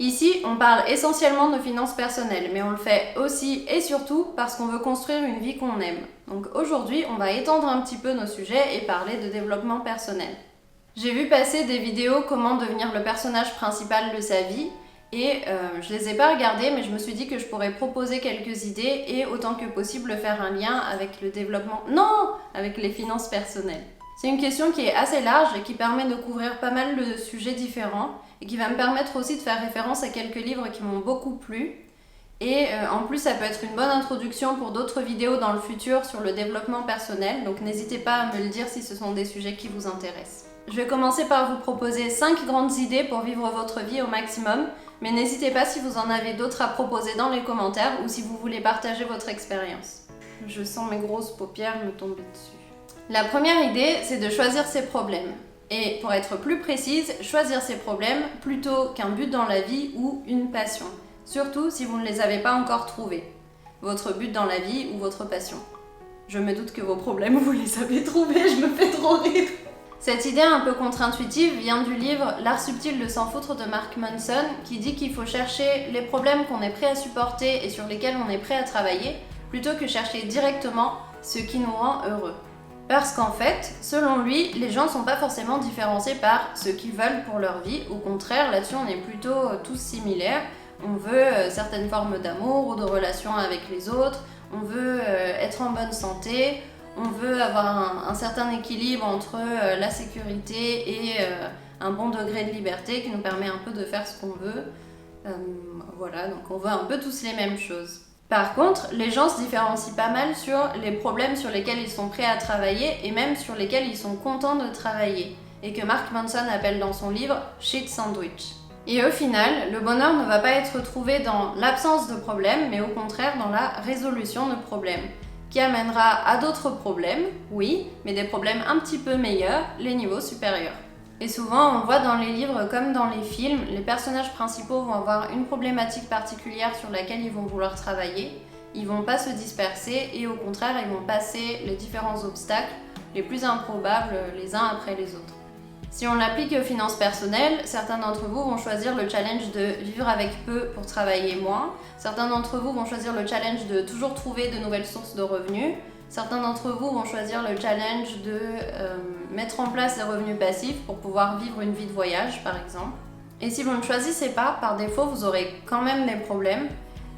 Ici, on parle essentiellement de finances personnelles, mais on le fait aussi et surtout parce qu'on veut construire une vie qu'on aime. Donc aujourd'hui, on va étendre un petit peu nos sujets et parler de développement personnel. J'ai vu passer des vidéos comment devenir le personnage principal de sa vie et je les ai pas regardées, mais je me suis dit que je pourrais proposer quelques idées et autant que possible faire un lien avec le développement... Non, avec les finances personnelles. C'est une question qui est assez large et qui permet de couvrir pas mal de sujets différents et qui va me permettre aussi de faire référence à quelques livres qui m'ont beaucoup plu. Et en plus, ça peut être une bonne introduction pour d'autres vidéos dans le futur sur le développement personnel, donc n'hésitez pas à me le dire si ce sont des sujets qui vous intéressent. Je vais commencer par vous proposer 5 grandes idées pour vivre votre vie au maximum, mais n'hésitez pas si vous en avez d'autres à proposer dans les commentaires ou si vous voulez partager votre expérience. Je sens mes grosses paupières me tomber dessus. La première idée, c'est de choisir ses problèmes. Et pour être plus précise, choisir ses problèmes plutôt qu'un but dans la vie ou une passion. Surtout si vous ne les avez pas encore trouvés. Votre but dans la vie ou votre passion. Je me doute que vos problèmes, vous les avez trouvés, je me fais trop rire. Cette idée un peu contre-intuitive vient du livre L'art subtil de s'en foutre de Mark Manson, qui dit qu'il faut chercher les problèmes qu'on est prêt à supporter et sur lesquels on est prêt à travailler, plutôt que chercher directement ce qui nous rend heureux. Parce qu'en fait, selon lui, les gens ne sont pas forcément différencés par ce qu'ils veulent pour leur vie. Au contraire, là-dessus, on est plutôt tous similaires. On veut certaines formes d'amour ou de relations avec les autres. On veut être en bonne santé. On veut avoir un certain équilibre entre la sécurité et un bon degré de liberté qui nous permet un peu de faire ce qu'on veut. Voilà, donc on veut un peu tous les mêmes choses. Par contre, les gens se différencient pas mal sur les problèmes sur lesquels ils sont prêts à travailler et même sur lesquels ils sont contents de travailler, et que Mark Manson appelle dans son livre Shit Sandwich. Et au final, le bonheur ne va pas être trouvé dans l'absence de problèmes, mais au contraire dans la résolution de problèmes, qui amènera à d'autres problèmes, oui, mais des problèmes un petit peu meilleurs, les niveaux supérieurs. Et souvent, on voit dans les livres comme dans les films, les personnages principaux vont avoir une problématique particulière sur laquelle ils vont vouloir travailler. Ils vont pas se disperser et au contraire, ils vont passer les différents obstacles les plus improbables les uns après les autres. Si on l'applique aux finances personnelles, certains d'entre vous vont choisir le challenge de vivre avec peu pour travailler moins. Certains d'entre vous vont choisir le challenge de toujours trouver de nouvelles sources de revenus. Certains d'entre vous vont choisir le challenge de mettre en place des revenus passifs pour pouvoir vivre une vie de voyage, par exemple. Et si vous ne choisissez pas, par défaut, vous aurez quand même des problèmes.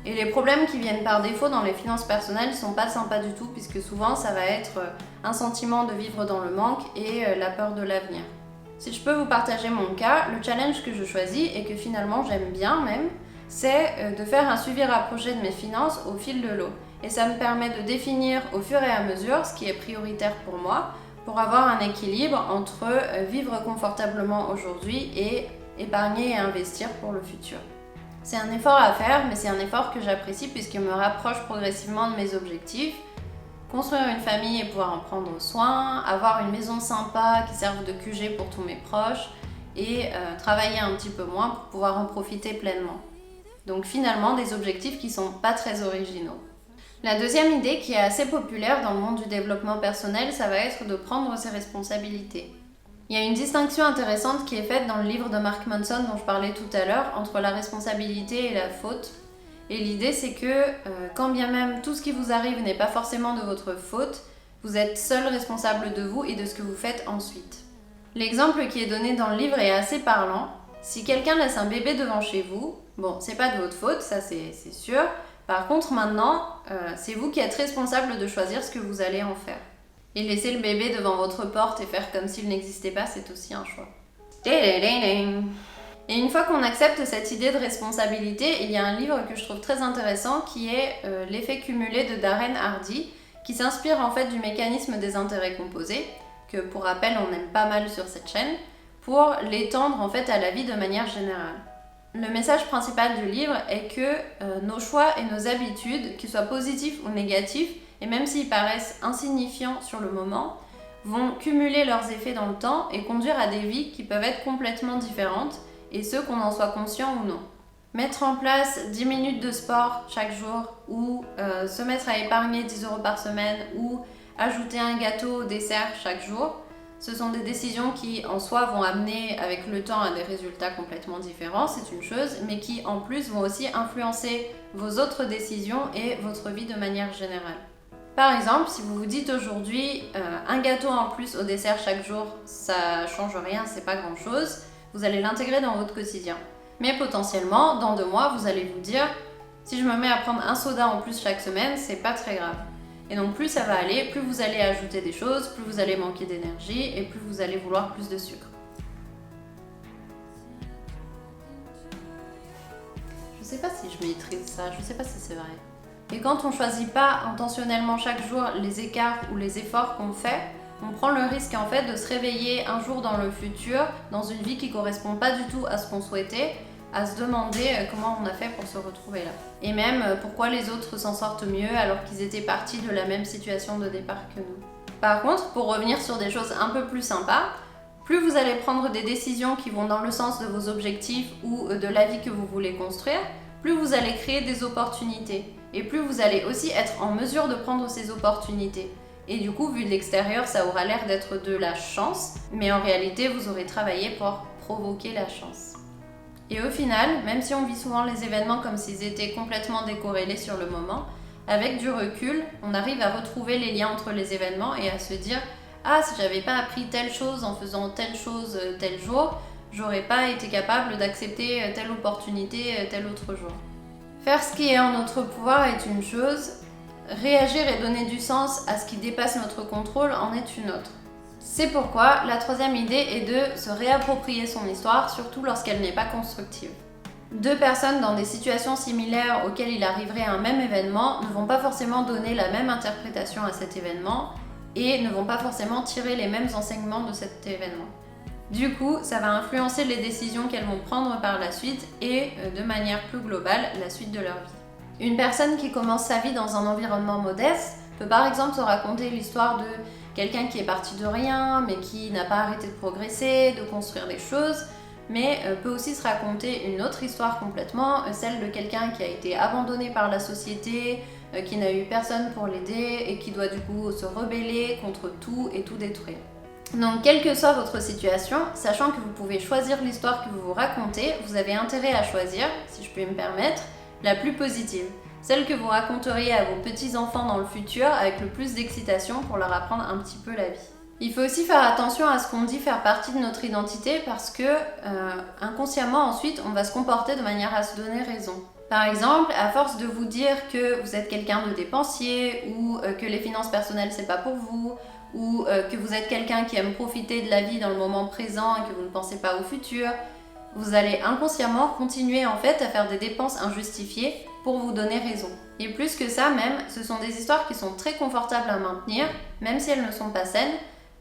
Et les problèmes qui viennent par défaut dans les finances personnelles ne sont pas sympas du tout, puisque souvent ça va être un sentiment de vivre dans le manque et la peur de l'avenir. Si je peux vous partager mon cas, le challenge que je choisis et que finalement j'aime bien même, c'est de faire un suivi rapproché de mes finances au fil de l'eau. Et ça me permet de définir au fur et à mesure ce qui est prioritaire pour moi, pour avoir un équilibre entre vivre confortablement aujourd'hui et épargner et investir pour le futur. C'est un effort à faire, mais c'est un effort que j'apprécie puisqu'il me rapproche progressivement de mes objectifs. Construire une famille et pouvoir en prendre soin, avoir une maison sympa qui serve de QG pour tous mes proches et travailler un petit peu moins pour pouvoir en profiter pleinement. Donc finalement, des objectifs qui sont pas très originaux. La deuxième idée qui est assez populaire dans le monde du développement personnel, ça va être de prendre ses responsabilités. Il y a une distinction intéressante qui est faite dans le livre de Mark Manson dont je parlais tout à l'heure entre la responsabilité et la faute. Et l'idée c'est que quand bien même tout ce qui vous arrive n'est pas forcément de votre faute, vous êtes seul responsable de vous et de ce que vous faites ensuite. L'exemple qui est donné dans le livre est assez parlant. Si quelqu'un laisse un bébé devant chez vous, bon, c'est pas de votre faute, ça c'est sûr. Par contre, maintenant, c'est vous qui êtes responsable de choisir ce que vous allez en faire. Et laisser le bébé devant votre porte et faire comme s'il n'existait pas, c'est aussi un choix. Et une fois qu'on accepte cette idée de responsabilité, il y a un livre que je trouve très intéressant qui est L'effet cumulé de Darren Hardy, qui s'inspire en fait du mécanisme des intérêts composés, que pour rappel on aime pas mal sur cette chaîne, pour l'étendre en fait à la vie de manière générale. Le message principal du livre est que nos choix et nos habitudes, qu'ils soient positifs ou négatifs, et même s'ils paraissent insignifiants sur le moment, vont cumuler leurs effets dans le temps et conduire à des vies qui peuvent être complètement différentes, et ce qu'on en soit conscient ou non. Mettre en place 10 minutes de sport chaque jour, ou se mettre à épargner 10 € par semaine, ou ajouter un gâteau au dessert chaque jour, Ce sont des décisions qui en soi vont amener avec le temps à des résultats complètement différents, c'est une chose, mais qui en plus vont aussi influencer vos autres décisions et votre vie de manière générale. Par exemple, si vous vous dites aujourd'hui un gâteau en plus au dessert chaque jour, ça change rien, c'est pas grand chose, vous allez l'intégrer dans votre quotidien. Mais potentiellement, dans 2 mois, vous allez vous dire si je me mets à prendre un soda en plus chaque semaine, c'est pas très grave. Et donc plus ça va aller, plus vous allez ajouter des choses, plus vous allez manquer d'énergie et plus vous allez vouloir plus de sucre. Je sais pas si je maîtrise ça, je sais pas si c'est vrai. Et quand on choisit pas intentionnellement chaque jour les écarts ou les efforts qu'on fait, on prend le risque en fait de se réveiller un jour dans le futur, dans une vie qui correspond pas du tout à ce qu'on souhaitait, à se demander comment on a fait pour se retrouver là. Et même pourquoi les autres s'en sortent mieux alors qu'ils étaient partis de la même situation de départ que nous. Par contre, pour revenir sur des choses un peu plus sympas, plus vous allez prendre des décisions qui vont dans le sens de vos objectifs ou de la vie que vous voulez construire, plus vous allez créer des opportunités. Et plus vous allez aussi être en mesure de prendre ces opportunités. Et du coup, vu de l'extérieur, ça aura l'air d'être de la chance, mais en réalité, vous aurez travaillé pour provoquer la chance. Et au final, même si on vit souvent les événements comme s'ils étaient complètement décorrélés sur le moment, avec du recul, on arrive à retrouver les liens entre les événements et à se dire « Ah, si j'avais pas appris telle chose en faisant telle chose tel jour, j'aurais pas été capable d'accepter telle opportunité tel autre jour. » Faire ce qui est en notre pouvoir est une chose, réagir et donner du sens à ce qui dépasse notre contrôle en est une autre. C'est pourquoi la 3e idée est de se réapproprier son histoire, surtout lorsqu'elle n'est pas constructive. 2 personnes dans des situations similaires auxquelles il arriverait un même événement ne vont pas forcément donner la même interprétation à cet événement et ne vont pas forcément tirer les mêmes enseignements de cet événement. Du coup, ça va influencer les décisions qu'elles vont prendre par la suite et, de manière plus globale, la suite de leur vie. Une personne qui commence sa vie dans un environnement modeste peut par exemple se raconter l'histoire de quelqu'un qui est parti de rien, mais qui n'a pas arrêté de progresser, de construire des choses, mais peut aussi se raconter une autre histoire complètement, celle de quelqu'un qui a été abandonné par la société, qui n'a eu personne pour l'aider et qui doit du coup se rebeller contre tout et tout détruire. Donc, quelle que soit votre situation, sachant que vous pouvez choisir l'histoire que vous vous racontez, vous avez intérêt à choisir, si je peux me permettre, la plus positive. Celle que vous raconteriez à vos petits-enfants dans le futur avec le plus d'excitation pour leur apprendre un petit peu la vie. Il faut aussi faire attention à ce qu'on dit faire partie de notre identité parce que inconsciemment ensuite on va se comporter de manière à se donner raison. Par exemple, à force de vous dire que vous êtes quelqu'un de dépensier ou que les finances personnelles c'est pas pour vous ou que vous êtes quelqu'un qui aime profiter de la vie dans le moment présent et que vous ne pensez pas au futur, vous allez inconsciemment continuer en fait à faire des dépenses injustifiées pour vous donner raison. Et plus que ça même, ce sont des histoires qui sont très confortables à maintenir, même si elles ne sont pas saines,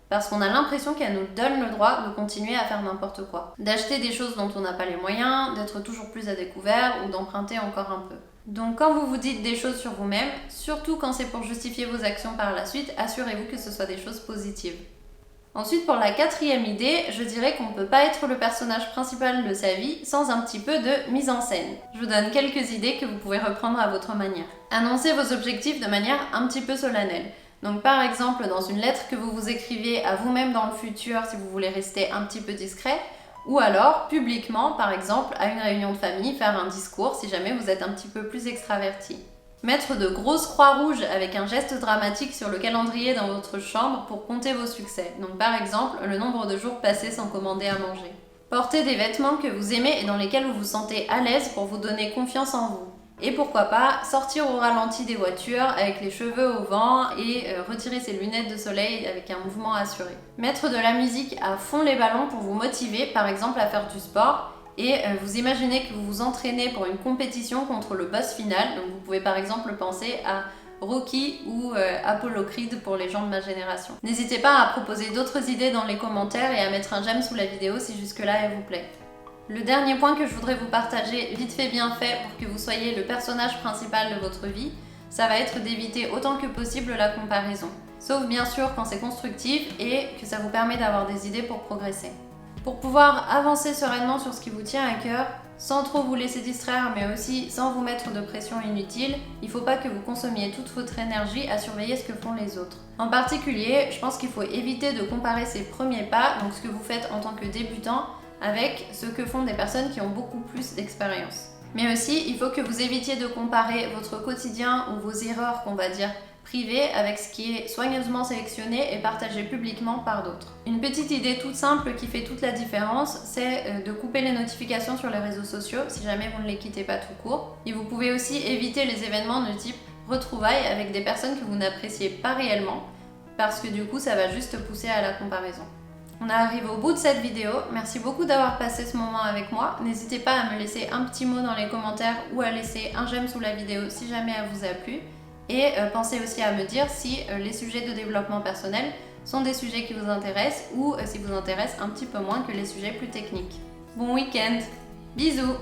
parce qu'on a l'impression qu'elles nous donnent le droit de continuer à faire n'importe quoi. D'acheter des choses dont on n'a pas les moyens, d'être toujours plus à découvert ou d'emprunter encore un peu. Donc quand vous vous dites des choses sur vous-même, surtout quand c'est pour justifier vos actions par la suite, assurez-vous que ce soit des choses positives. Ensuite, pour la 4e idée, je dirais qu'on ne peut pas être le personnage principal de sa vie sans un petit peu de mise en scène. Je vous donne quelques idées que vous pouvez reprendre à votre manière. Annoncez vos objectifs de manière un petit peu solennelle. Donc par exemple, dans une lettre que vous vous écrivez à vous-même dans le futur si vous voulez rester un petit peu discret, ou alors publiquement, par exemple, à une réunion de famille, faire un discours si jamais vous êtes un petit peu plus extraverti. Mettre de grosses croix rouges avec un geste dramatique sur le calendrier dans votre chambre pour compter vos succès. Donc par exemple, le nombre de jours passés sans commander à manger. Porter des vêtements que vous aimez et dans lesquels vous vous sentez à l'aise pour vous donner confiance en vous. Et pourquoi pas sortir au ralenti des voitures avec les cheveux au vent et retirer ses lunettes de soleil avec un mouvement assuré. Mettre de la musique à fond les ballons pour vous motiver, par exemple à faire du sport. Et vous imaginez que vous vous entraînez pour une compétition contre le boss final. Donc vous pouvez par exemple penser à Rocky ou Apollo Creed pour les gens de ma génération. N'hésitez pas à proposer d'autres idées dans les commentaires et à mettre un j'aime sous la vidéo si jusque-là elle vous plaît. Le dernier point que je voudrais vous partager, vite fait bien fait, pour que vous soyez le personnage principal de votre vie, ça va être d'éviter autant que possible la comparaison. Sauf bien sûr quand c'est constructif et que ça vous permet d'avoir des idées pour progresser. Pour pouvoir avancer sereinement sur ce qui vous tient à cœur, sans trop vous laisser distraire, mais aussi sans vous mettre de pression inutile. Il ne faut pas que vous consommiez toute votre énergie à surveiller ce que font les autres. En particulier, je pense qu'il faut éviter de comparer ses premiers pas, donc ce que vous faites en tant que débutant, avec ce que font des personnes qui ont beaucoup plus d'expérience. Mais aussi, il faut que vous évitiez de comparer votre quotidien ou vos erreurs, qu'on va dire, privées, avec ce qui est soigneusement sélectionné et partagé publiquement par d'autres. Une petite idée toute simple qui fait toute la différence, c'est de couper les notifications sur les réseaux sociaux si jamais vous ne les quittez pas tout court. Et vous pouvez aussi éviter les événements de type retrouvailles avec des personnes que vous n'appréciez pas réellement, parce que du coup, ça va juste pousser à la comparaison. On arrive au bout de cette vidéo, merci beaucoup d'avoir passé ce moment avec moi. N'hésitez pas à me laisser un petit mot dans les commentaires ou à laisser un j'aime sous la vidéo si jamais elle vous a plu. Et pensez aussi à me dire si les sujets de développement personnel sont des sujets qui vous intéressent ou s'ils vous intéressent un petit peu moins que les sujets plus techniques. Bon week-end, bisous!